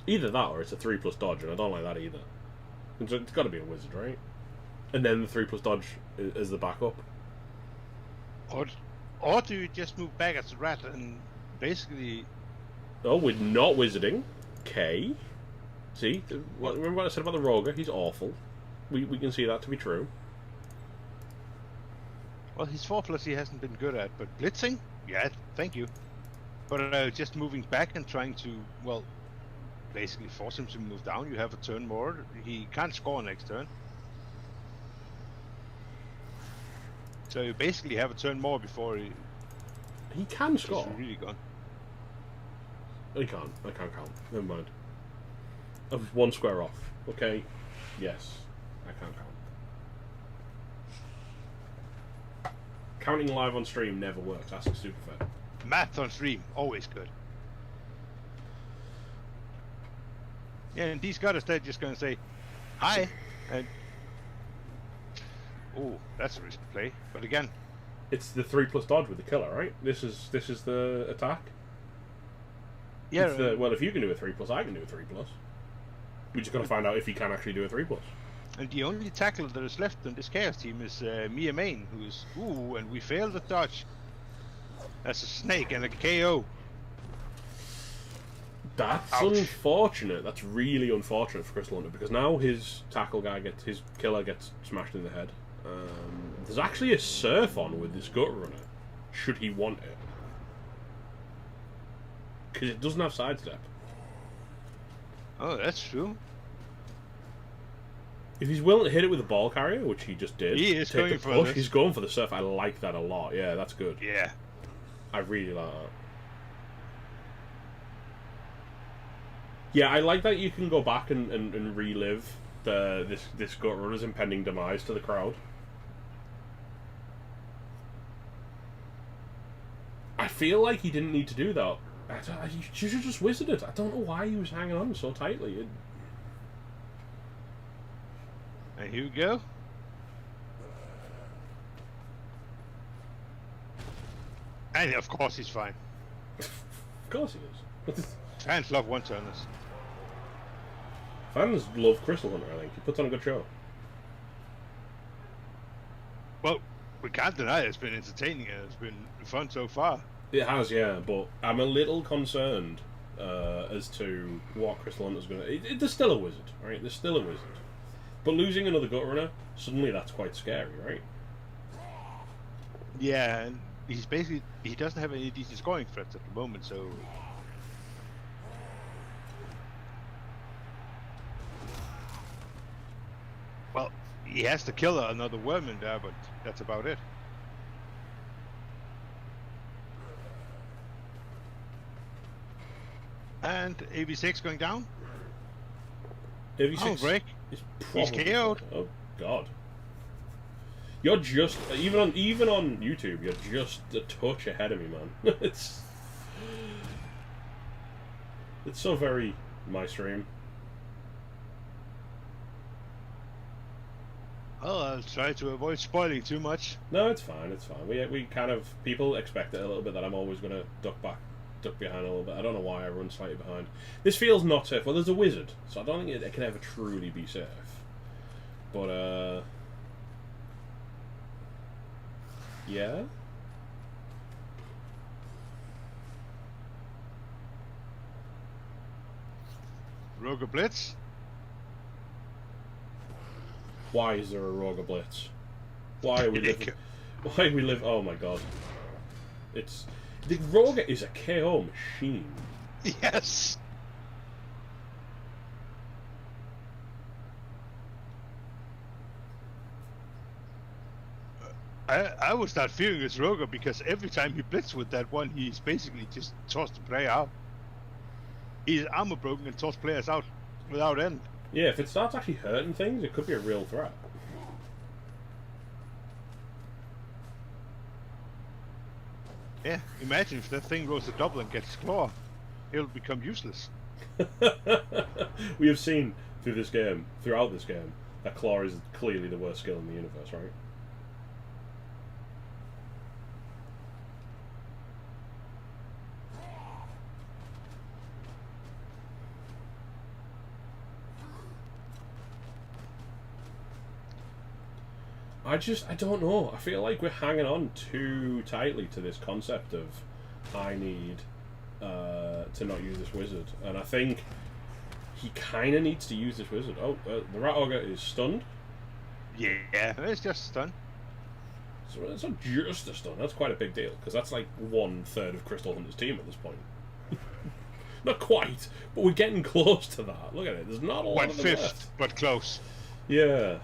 Either that or it's a 3+ dodge, and I don't like that either. It's got to be a wizard, right? And then the 3+ dodge is the backup. Or do you just move back as a rat and basically... Oh, we're not wizarding. Okay. See? Remember what I said about the Roger? He's awful. We can see that to be true. Well, his 4+ he hasn't been good at, but blitzing? Yeah, thank you. But just moving back and trying to, well, basically force him to move down. You have a turn more. He can't score next turn. So you basically have a turn more before he can score. He's really gone. I can't count. Never mind. I was one square off. Okay. Yes. I can't count. Counting live on stream never works. Ask Superfed. Math on stream, always good. Yeah, and these guys are just going to say, hi, and... Oh, that's a risky play. But again... It's the 3+ dodge with the killer, right? This is the attack? Yeah. Well, if you can do a 3+, I can do a 3+. We just got to find out if he can actually do a 3+. And the only tackler that is left on this Chaos team is Mia Main, who's... Ooh, and we failed the dodge. That's a snake and a KO. That's Ouch. unfortunate. That's really unfortunate for Crystal Hunter, because now his his killer gets smashed in the head. There's actually a surf on with this gut runner, should he want it, because it doesn't have sidestep. Oh, that's true. If he's willing to hit it with a ball carrier, which he just did, He is take going the for push. this. He's going for the surf. I like that a lot. Yeah, that's good. Yeah. I really like that. Yeah, I like that you can go back and relive this gut runner's impending demise to the crowd. I feel like he didn't need to do that. You should have just wizarded. I don't know why he was hanging on so tightly. And here we go. And of course he's fine. Of course he is. Fans love one-turners. Fans love Crystal Hunter, I think. He puts on a good show. Well, we can't deny it's been entertaining and it's been fun so far. It has, yeah, but I'm a little concerned as to what Crystal Hunter's going to... There's still a wizard, right? There's still a wizard. But losing another gut runner, suddenly that's quite scary, right? Yeah, and he's basically... He doesn't have any decent scoring threats at the moment, so... Well, he has to kill another worm in there, but that's about it. And AV6 going down. AV6 break. He's KO'd. Oh god. You're just even on YouTube. You're just a touch ahead of me, man. It's It's so very my stream. Well, I'll try to avoid spoiling too much. No, it's fine. It's fine. We kind of people expect it a little bit that I'm always gonna duck behind a little bit. I don't know why I run slightly behind. This feels not safe. Well, there's a wizard, so I don't think it can ever truly be safe. But yeah. Roger Blitz. Why is there a Roger Blitz? Why are we living? Why we live? Oh my god! It's the Roger is a KO machine. Yes. I would start fearing it's Roger because every time he blitz with that one, he's basically just tossed the player out. He's armor broken and tossed players out without end. Yeah, if it starts actually hurting things, it could be a real threat. Yeah, imagine if that thing goes to double and gets claw, it'll become useless. We have seen throughout this game, that claw is clearly the worst skill in the universe, right? I don't know. I feel like we're hanging on too tightly to this concept of I need to not use this wizard, and I think he kind of needs to use this wizard. Oh, the Rat Ogre is stunned. Yeah, it's just stun. So it's not just a stun. That's quite a big deal because that's like 1/3 of Crystal Hunter's team at this point. Not quite, but we're getting close to that. Look at it. There's not a lot of them left. 1/5, but close. Yeah.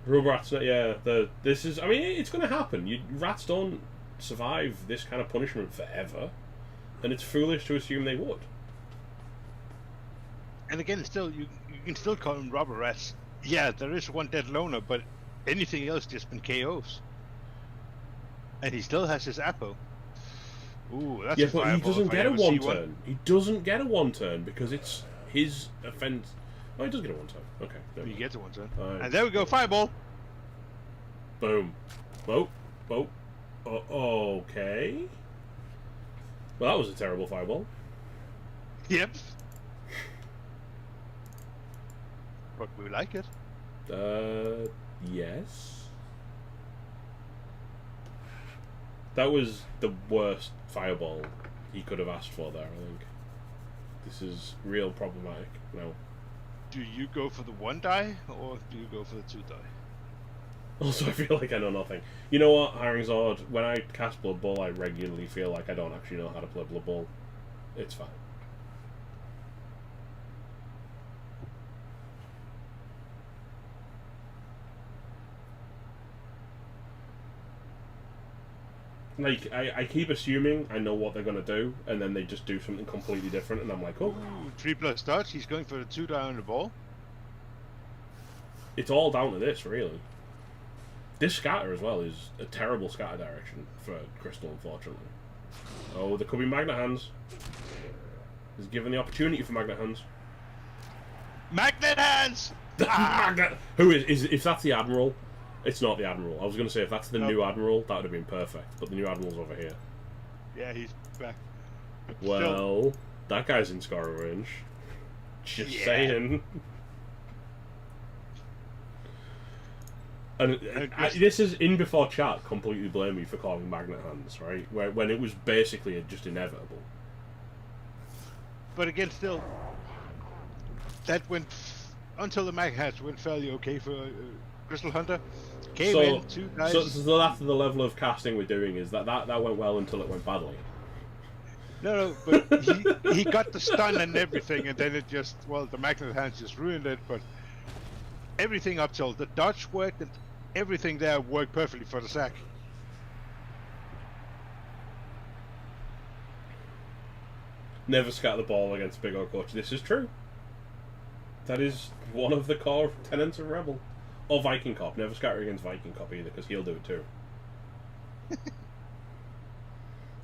Rats, yeah. This is. I mean, it's going to happen. Rats don't survive this kind of punishment forever, and it's foolish to assume they would. And again, still, you can still call them robber rats. Yeah, there is one dead loner, but anything else just been KOs. And he still has his Apo. Ooh, that's yeah, a but he doesn't get a one turn. One. He doesn't get a one turn because it's his offense. Oh, he does get a one turn. Okay. He gets a one turn. And there we go, fireball. Boom. Oh. Okay. Well, that was a terrible fireball. Yep. But we like it. Yes. That was the worst fireball he could have asked for there, I think. This is real problematic now. Do you go for the 1 die, or do you go for the 2 die? Also, I feel like I know nothing. You know what, Hiring Zord, when I cast Blood Bowl, I regularly feel like I don't actually know how to play Blood Bowl. It's fine. Like, I keep assuming I know what they're going to do, and then they just do something completely different, and I'm like, oh. Ooh, 3+ touch, he's going for the 2 die on the ball. It's all down to this, really. This scatter as well is a terrible scatter direction for Crystal, unfortunately. Oh, there could be Magnet Hands. He's given the opportunity for Magnet Hands. Magnet Hands! Magnet! Who is if that's the Admiral? It's not the Admiral. I was going to say, if that's the new Admiral, that would have been perfect. But the new Admiral's over here. Yeah, he's back. Well, that guy's in scoring range. Just saying. And this is in before chat completely blame me for calling Magnet Hands, right? When it was basically just inevitable. But again, still, that went until the Magnet Hands went fairly okay for Crystal Hunter. Came in, 2 guys. So that's the level of casting we're doing is that went well until it went badly. No, but he got the stun and everything, and then it just, well, the Magnet Hands just ruined it, but everything up till the dodge worked and everything there worked perfectly for the sack. Never scatter the ball against Big O Coach. This is true. That is one of the core tenets of REBBL. Or Viking Cop. Never scatter against Viking Cop either, because he'll do it too.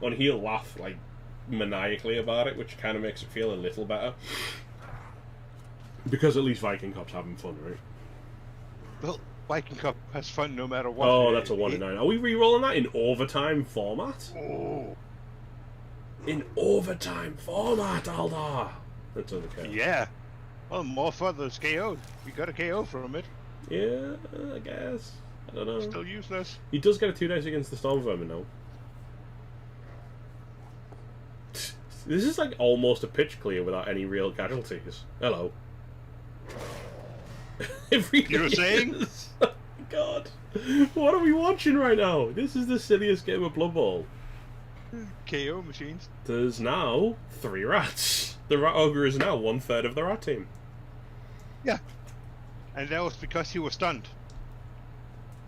And he'll laugh, like, maniacally about it, which kind of makes it feel a little better. Because at least Viking Cop's having fun, right? Well, Viking Cup has fun no matter what. Oh, that's a 1 in 9. Are we re-rolling that in overtime format? Oh. In overtime format, Aldar! That's okay. Yeah. Well, more further KO. We got a KO from it. Yeah, I guess. I don't know. Still useless. He does get a 2 dice against the Storm Vermin now. This is like almost a pitch clear without any real casualties. Hello. You were saying? Oh my god. What are we watching right now? This is the silliest game of Blood Bowl. KO machines. There's now 3 rats. The Rat Ogre is now 1/3 of the rat team. Yeah. And that was because he was stunned.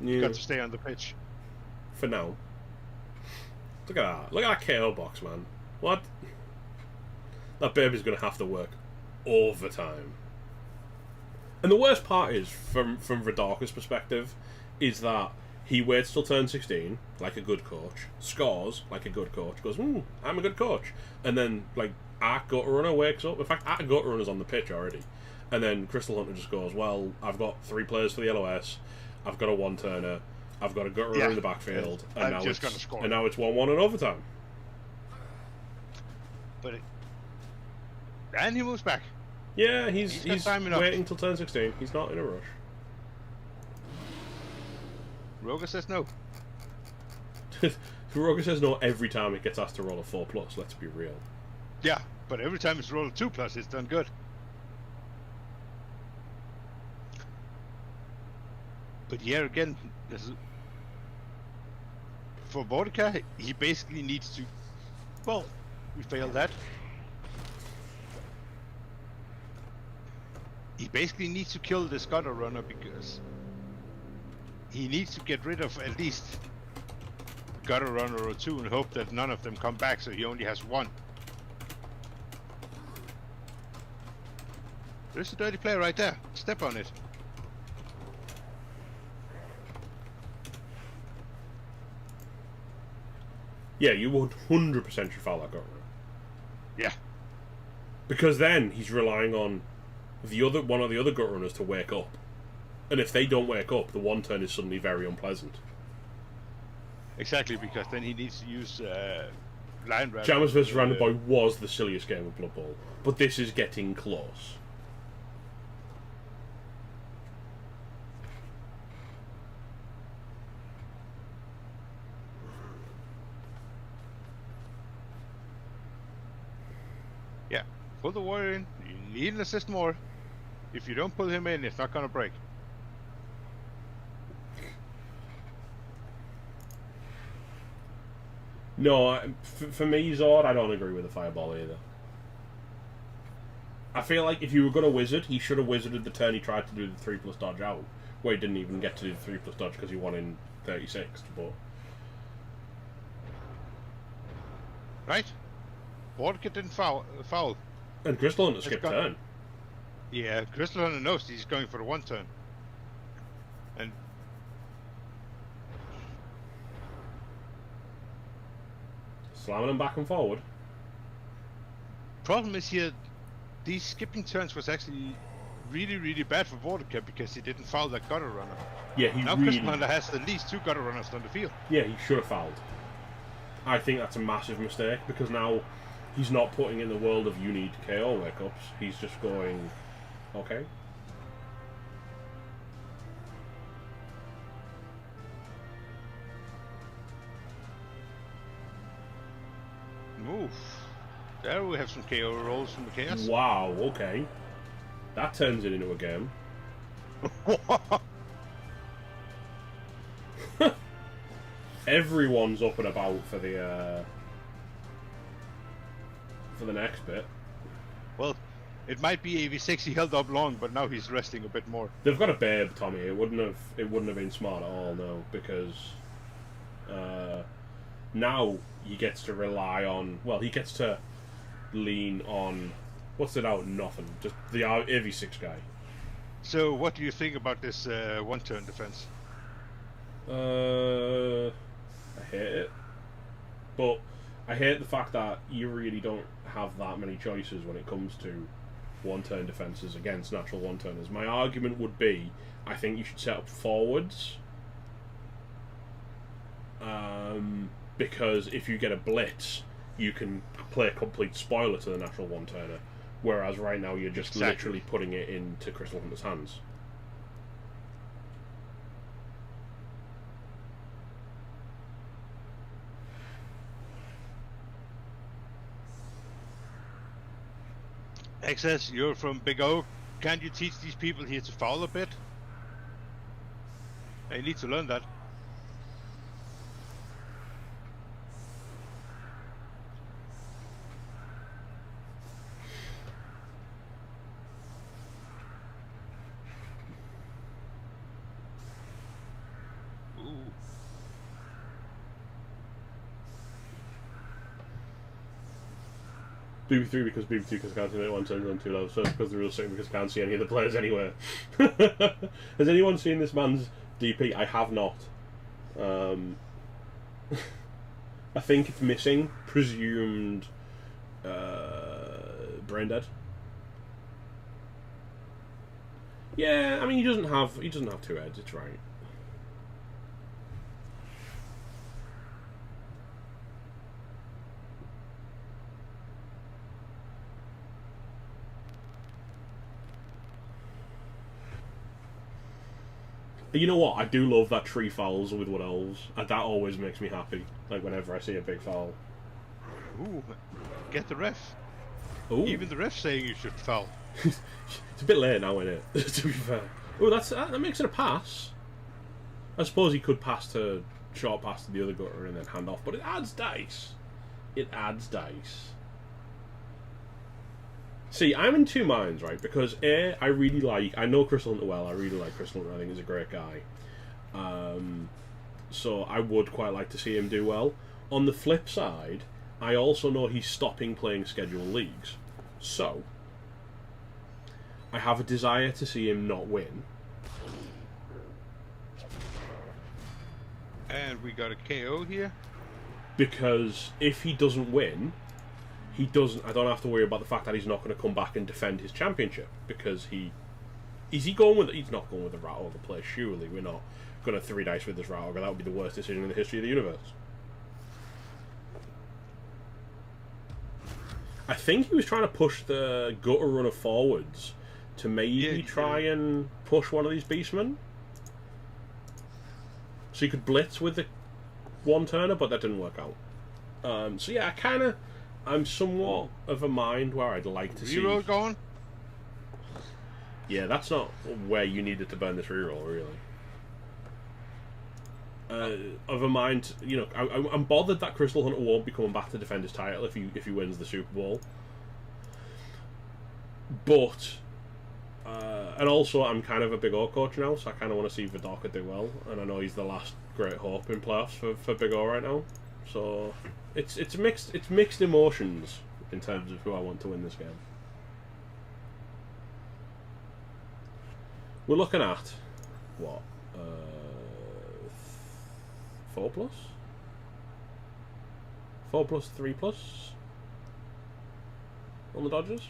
Yeah. He got to stay on the pitch. For now. Look at that. Look at that KO box, man. What? That baby's going to have to work overtime. And the worst part is, from Vidarka's perspective, is that he waits till turn 16, like a good coach, scores like a good coach, goes, I'm a good coach. And then, like, our Gutter Runner wakes up. In fact, our Gutter Runner's on the pitch already. And then Crystal Hunter just goes, well, I've got 3 players for the LOS, I've got a 1-turner, I've got a Gutter Runner in the backfield, and now it's 1-1 in overtime. But and he moves back. Yeah, he's waiting till turn 16. He's not in a rush. Roga says no. Roga says no every time it gets asked to roll a 4+, let's be real. Yeah, but every time it's rolled a 2+, it's done good. But yeah, again, for Vodka, he basically needs to... Well, we failed that. He basically needs to kill this Gutter Runner because he needs to get rid of at least a Gutter Runner or 2 and hope that none of them come back, so he only has 1. There's a dirty player right there. Step on it. Yeah, you 100% should foul that Gutter Runner. Yeah. Because then he's relying on one of the other Gutter Runners to wake up. And if they don't wake up, the 1-turn is suddenly very unpleasant. Exactly, because then he needs to use Lion Rabbit. Jammers vs. Random Boy was the silliest game of Blood Bowl, but this is getting close. Yeah, pull the warrior in. You need an assist more. If you don't pull him in, it's not going to break. No, for me, Zord, I don't agree with the fireball either. I feel like if you were going to wizard, he should have wizarded the turn he tried to do the 3+ dodge out, where he didn't even get to do the 3+ dodge because he won in 36. But right, Vodka didn't foul. And Crystal Hunter skipped turn. Yeah, Crystal Hunter knows he's going for the 1-turn. And slamming him back and forward. Problem is here, these skipping turns was actually really, really bad for Vodka because he didn't foul that Gutter Runner. Yeah, now Crystal Hunter has at least 2 Gutter Runners on the field. Yeah, he should have fouled. I think that's a massive mistake because now he's not putting in the world of you need KO wake-ups. He's just going, okay. Move. There we have some KO rolls from the Chaos. Wow, okay. That turns it into a game. Everyone's up and about for the next bit. Well, it might be AV6 he held up long, but now he's resting a bit more. They've got a babe, Tommy. It wouldn't have been smart at all, no, because now he gets to rely on. Well, he gets to lean on. What's it out? Nothing. Just the AV6 guy. So, what do you think about this one-turn defense? I hate it, but I hate the fact that you really don't have that many choices when it comes to one-turn defenses against natural one-turners. My argument would be, I think you should set up forwards, because if you get a blitz, you can play a complete spoiler to the natural one-turner, whereas right now you're just literally putting it into Crystal Hunter's hands. XS, you're from Big O. Can't you teach these people here to foul a bit? They need to learn that. BB3 because BB2 because can't see anyone turns on too low, so because the real second because can't see any of the players anywhere. Has anyone seen this man's DP? I have not. I think it's missing presumed brain dead. Yeah, I mean he doesn't have two heads, it's right. You know what? I do love that tree fouls with Wood Elves. And that always makes me happy. Like whenever I see a big foul. Ooh, get the ref. Ooh. Even the ref saying you should foul. It's a bit late now, isn't it? To be fair. Oh, that makes it a pass. I suppose he could short pass to the other gutter and then hand off, but it adds dice. It adds dice. See, I'm in two minds, right? Because I know Crystal Hunter well. I really like Crystal Hunter. I think he's a great guy. So I would quite like to see him do well. On the flip side, I also know he's stopping playing scheduled leagues. So I have a desire to see him not win. And we got a KO here. Because if he doesn't win, I don't have to worry about the fact that he's not going to come back and defend his championship, because he's not going with the Rat Ogre play, surely. We're not going to 3 dice with this Rat Ogre. That would be the worst decision in the history of the universe. I think he was trying to push the gutter runner forwards to maybe try and push one of these beastmen. So he could blitz with the one-turner, but that didn't work out. So yeah, I'm somewhat of a mind where I'd like to see... Reroll going? Yeah, that's not where you needed to burn this reroll, really. Of a mind, you know, I'm bothered that Crystal Hunter won't be coming back to defend his title if he wins the Super Bowl. But, and also I'm kind of a Big O coach now, so I kind of want to see Vidoka do well, and I know he's the last great hope in playoffs for Big O right now. So it's mixed emotions in terms of who I want to win this game. We're looking at what 4+, 4+, 3+ on the Dodgers.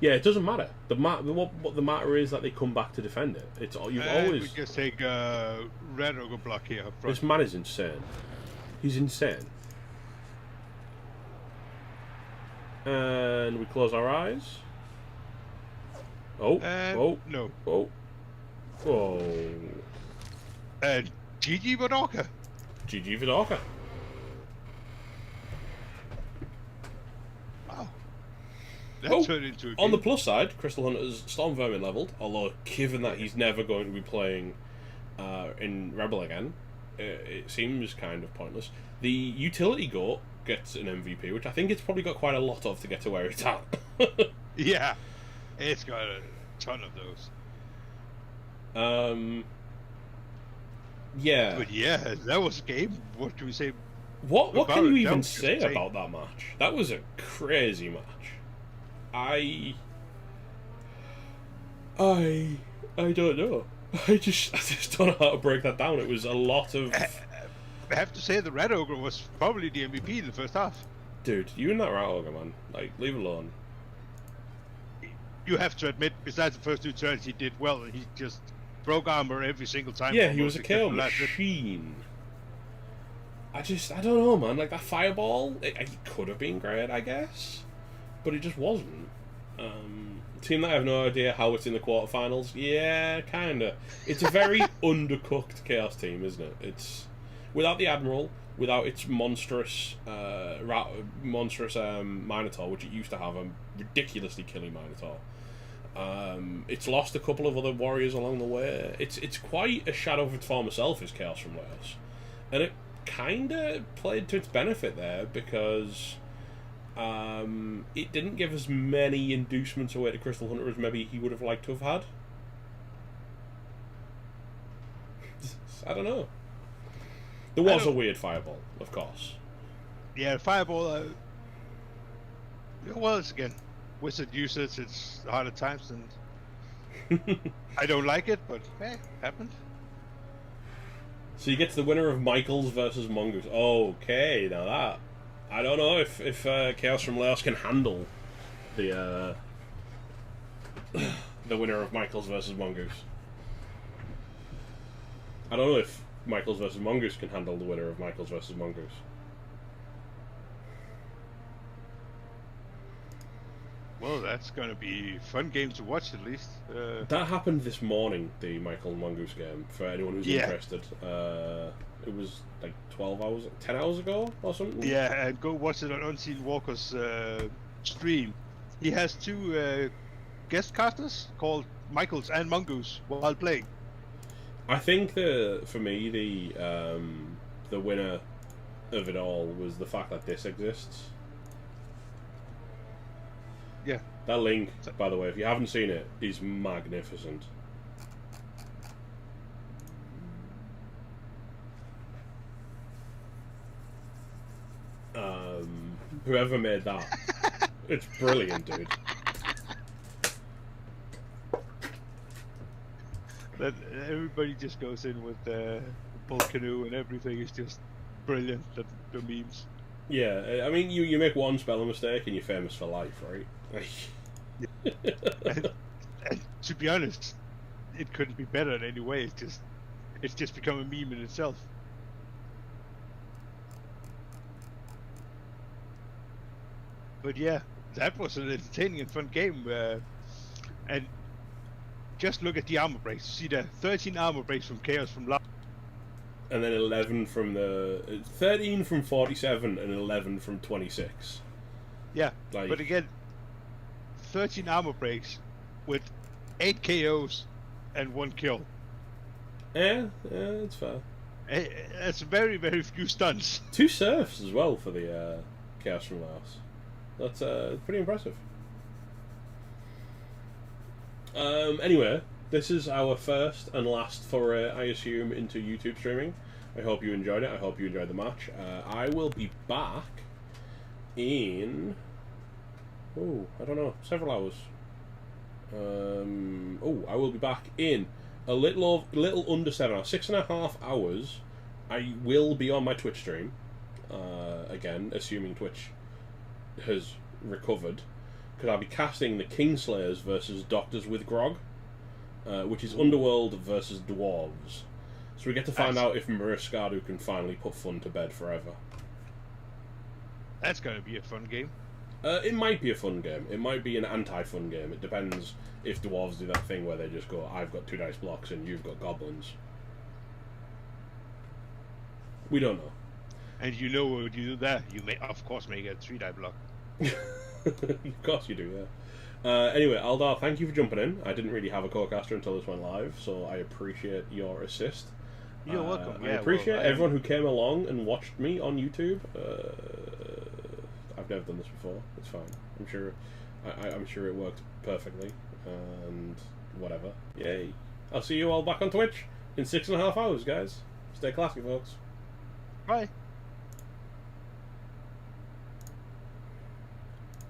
Yeah, it doesn't matter. What the matter is that they come back to defend it. It's you've always. We just take Red Ogre block here up front. This man is insane. He's insane. And we close our eyes. Oh, no. Oh. And GG Vidoka. GG Vidoka. Wow. That turned into a game. On the plus side, Crystal Hunter's Storm Vermin leveled, although given that he's never going to be playing in REBBL again, it seems kind of pointless. The Utility Goat gets an MVP, which I think it's probably got quite a lot of to get to where it's at. Yeah, it's got a ton of those. Yeah. But yeah, that was a game. What do we say? What can you even say about that match? That was a crazy match. I don't know. I just don't know how to break that down. It was a lot of. I have to say the Red Ogre was probably the MVP in the first half. Dude, you and that Red Ogre, man. Like, leave it alone. You have to admit, besides the first 2 turns, he did well. He just broke armor every single time. Yeah, he was a KO machine. I don't know, man. Like, that fireball, it could have been great, I guess. But it just wasn't. Team that I have no idea how it's in the quarterfinals. Yeah, kinda. It's a very undercooked Chaos team, isn't it? It's without the Admiral, without its monstrous, Minotaur, which it used to have, a ridiculously killing Minotaur. It's lost a couple of other warriors along the way. It's quite a shadow of its former self, is Chaos from Laos, and it kinda played to its benefit there because. It didn't give as many inducements away to Crystal Hunter as maybe he would have liked to have had. I don't know. There was a weird fireball, of course. Yeah, fireball. Well, it's again, Wizard uses it's harder times, and I don't like it, but hey, happened. So you get to the winner of Michaels versus Mongoose. Okay, now that. I don't know if Chaos from Laos can handle the winner of Michaels versus Mongoose. I don't know if Michaels versus Mongoose can handle the winner of Michaels versus Mongoose. Well, that's going to be a fun game to watch, at least. That happened this morning, the Michael Mongoose game, for anyone who's interested. It was like 10 hours ago or something? Yeah, and go watch it on Unseen Walker's stream. He has 2 guest casters called Michaels and Mongoose while playing. I think for me, the winner of it all was the fact that this exists. Yeah. That link, by the way, if you haven't seen it, is magnificent. Whoever made that, it's brilliant, dude. That everybody just goes in with the bull canoe and everything is just brilliant. The memes. Yeah, I mean, you make one spelling mistake and you're famous for life, right? and to be honest, it couldn't be better in any way. It's just become a meme in itself. But yeah, that was an entertaining and fun game. And just look at the armor breaks. See the 13 armor breaks from Chaos from Laos. And then 11 from 13 from 47 and 11 from 26. Yeah, but again, 13 armor breaks with 8 KOs and 1 kill. Yeah, it's fair. That's very, very few stunts. 2 serfs as well for the Chaos from Laos. That's pretty impressive. Anyway, this is our first and last foray, I assume, into YouTube streaming. I hope you enjoyed it. I hope you enjoyed the match. I will be back in... I don't know, several hours. I will be back in a little under 7 hours, 6.5 hours. I will be on my Twitch stream. Again, assuming Twitch has recovered, because I'll be casting the Kingslayers versus Doctors with Grog, which is Underworld versus Dwarves. So we get to find out if Mariskadu can finally put fun to bed forever. That's going to be a fun game. It might be a fun game. It might be an anti-fun game. It depends if Dwarves do that thing where they just go, I've got 2 dice blocks and you've got goblins. We don't know. And you know when you do that, you may, of course, make a 3-die block. Of course you do, yeah. Anyway, Aldar, thank you for jumping in. I didn't really have a co-caster until this went live, so I appreciate your assist. You're welcome. I appreciate everyone who came along and watched me on YouTube. I've never done this before. It's fine. I'm sure. I'm sure it worked perfectly. And whatever. Yay! I'll see you all back on Twitch in 6.5 hours, guys. Stay classy, folks. Bye.